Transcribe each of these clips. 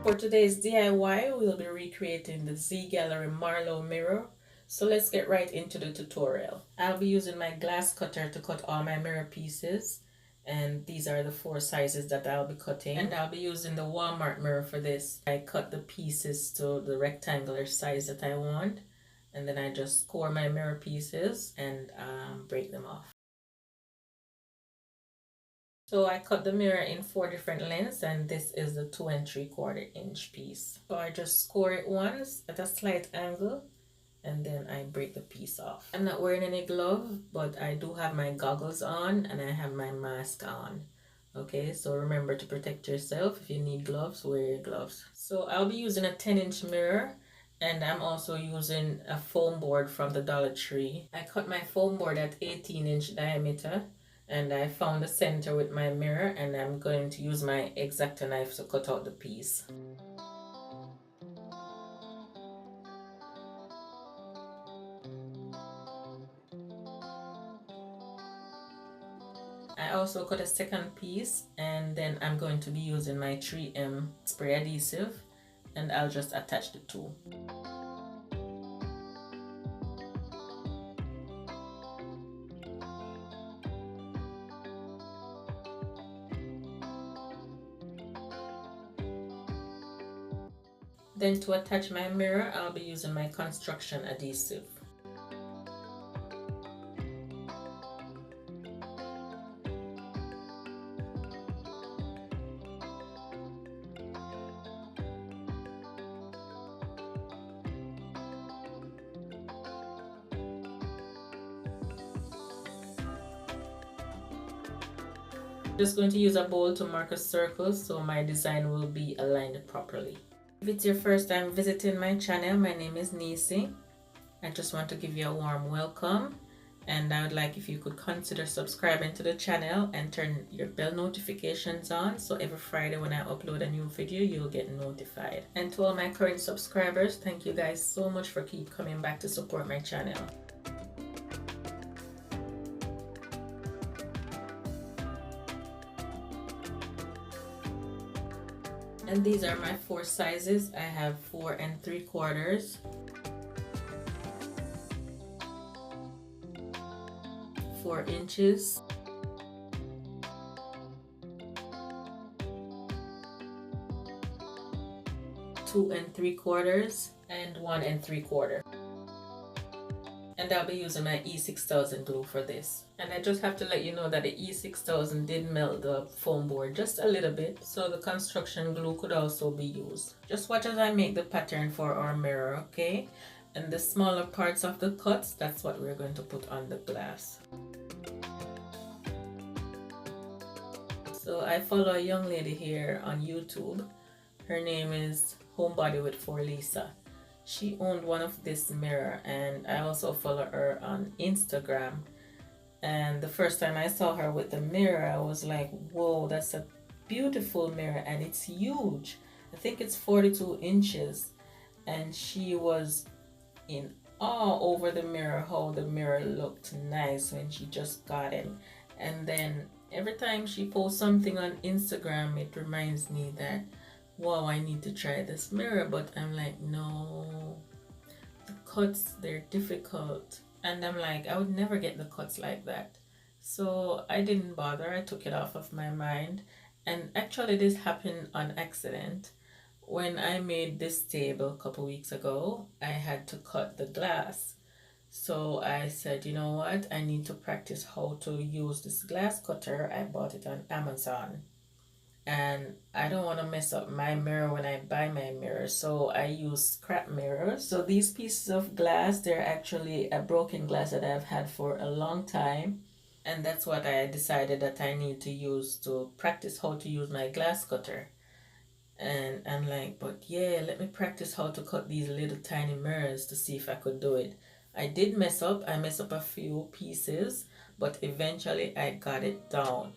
For today's DIY, we'll be recreating the Z Gallerie Marlowe mirror. So let's get right into the tutorial. I'll be using my glass cutter to cut all my mirror pieces. And these are the 4 sizes that I'll be cutting. And I'll be using the Walmart mirror for this. I cut the pieces to the rectangular size that I want. And then I just score my mirror pieces and break them off. So I cut the mirror in 4 different lengths, and this is the 2 3/4 inch piece. So I just score it once at a slight angle, and then I break the piece off. I'm not wearing any gloves, but I do have my goggles on and I have my mask on. Okay, so remember to protect yourself. If you need gloves, wear your gloves. So I'll be using a 10-inch mirror, and I'm also using a foam board from the Dollar Tree. I cut my foam board at 18-inch diameter, and I found the center with my mirror, and I'm going to use my X-Acto knife to cut out the piece. I also cut a second piece, and then I'm going to be using my 3M spray adhesive, and I'll just attach the two. Then to attach my mirror, I'll be using my construction adhesive. Just going to use a bowl to mark a circle so my design will be aligned properly. If it's your first time visiting my channel, my name is Nisi. I just want to give you a warm welcome, and I would like if you could consider subscribing to the channel and turn your bell notifications on, so every Friday when I upload a new video you'll get notified. And to all my current subscribers, thank you guys so much for keep coming back to support my channel. And these are my 4 sizes. I have 4 3/4, 4 inches, 2 3/4, and 1 3/4. And I'll be using my E6000 glue for this. And I just have to let you know that the E6000 did melt the foam board just a little bit, so the construction glue could also be used. Just watch as I make the pattern for our mirror, okay? And the smaller parts of the cuts, that's what we're going to put on the glass. So I follow a young lady here on YouTube. Her name is Homebody with 4 Lisa. She owned one of this mirror, and I also follow her on Instagram. And the first time I saw her with the mirror, I was like, whoa, that's a beautiful mirror, and it's huge. I think it's 42 inches. And she was in awe over the mirror, how the mirror looked nice when she just got it. And then every time she posts something on Instagram, it reminds me that, wow, I need to try this mirror. But I'm like, no, the cuts, they're difficult. And I'm like, I would never get the cuts like that. So I didn't bother. I took it off of my mind. And actually this happened on accident. When I made this table a couple weeks ago, I had to cut the glass. So I said, you know what, I need to practice how to use this glass cutter. I bought it on Amazon. And I don't want to mess up my mirror when I buy my mirror, so I use scrap mirrors. So these pieces of glass, they're actually a broken glass that I've had for a long time, and that's what I decided that I need to use to practice how to use my glass cutter. And I'm like, but yeah, let me practice how to cut these little tiny mirrors to see if I could do it. I did mess up. I messed up a few pieces, but eventually I got it down.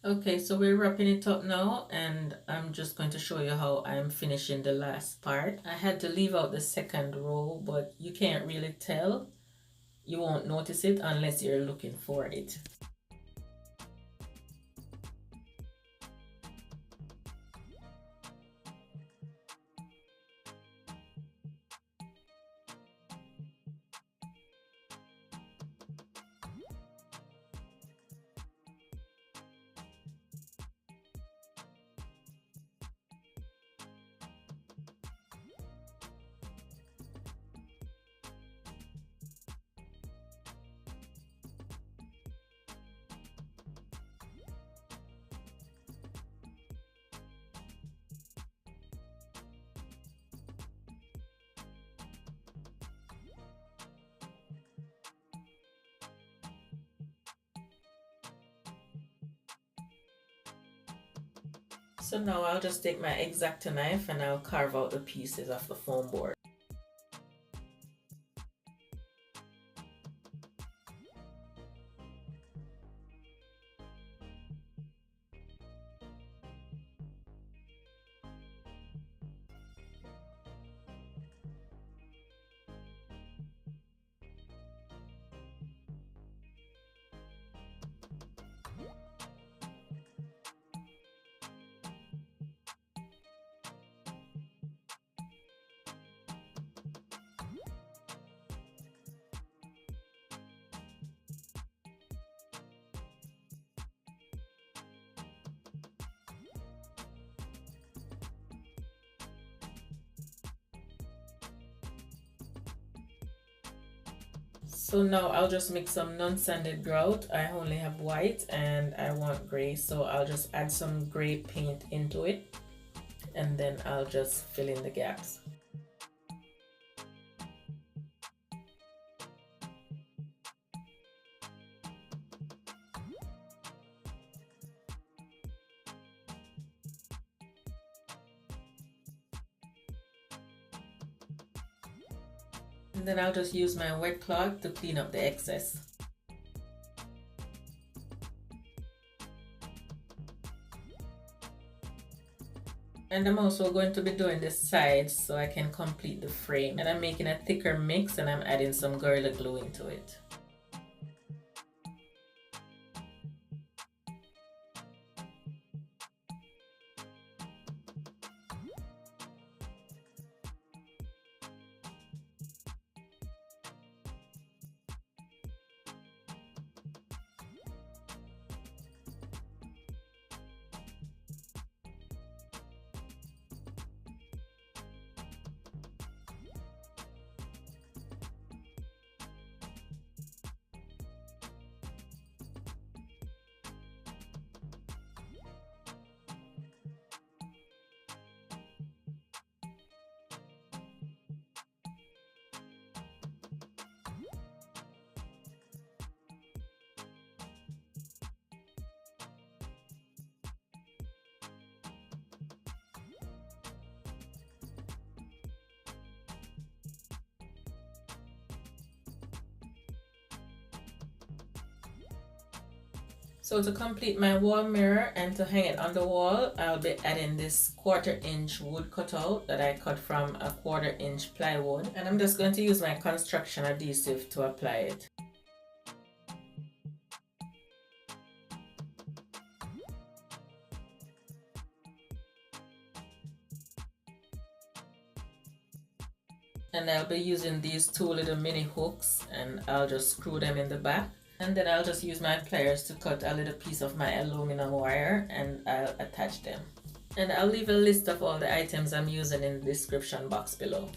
Okay, so we're wrapping it up now, and I'm just going to show you how I'm finishing the last part. I had to leave out the second row, but you can't really tell. You won't notice it unless you're looking for it. So now I'll just take my X-Acto knife and I'll carve out the pieces of the foam board. So now I'll just make some non-sanded grout. I only have white and I want gray, so I'll just add some gray paint into it and then I'll just fill in the gaps. And then I'll just use my wet cloth to clean up the excess. And I'm also going to be doing the sides so I can complete the frame. And I'm making a thicker mix and I'm adding some Gorilla Glue into it. So to complete my wall mirror and to hang it on the wall, I'll be adding this 1/4 inch wood cutout that I cut from a 1/4 inch plywood. And I'm just going to use my construction adhesive to apply it. And I'll be using these 2 little mini hooks and I'll just screw them in the back. And then I'll just use my pliers to cut a little piece of my aluminum wire and I'll attach them. And I'll leave a list of all the items I'm using in the description box below.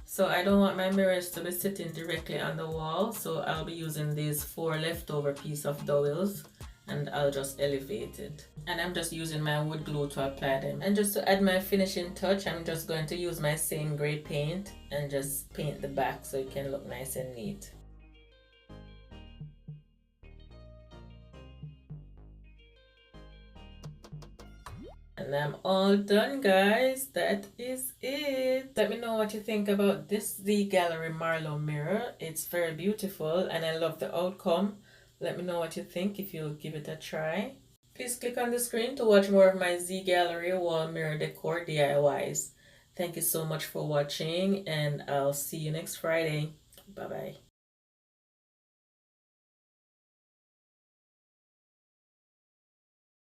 So I don't want my mirrors to be sitting directly on the wall, so I'll be using these 4 leftover piece of dowels and I'll just elevate it. And I'm just using my wood glue to apply them. And just to add my finishing touch, I'm just going to use my same gray paint and just paint the back so it can look nice and neat. And I'm all done, guys. That is it. Let me know what you think about this Z Gallerie Marlowe mirror. It's very beautiful and I love the outcome. Let me know what you think if you'll give it a try. Please click on the screen to watch more of my Z Gallerie wall mirror decor DIYs. Thank you so much for watching and I'll see you next Friday. Bye bye.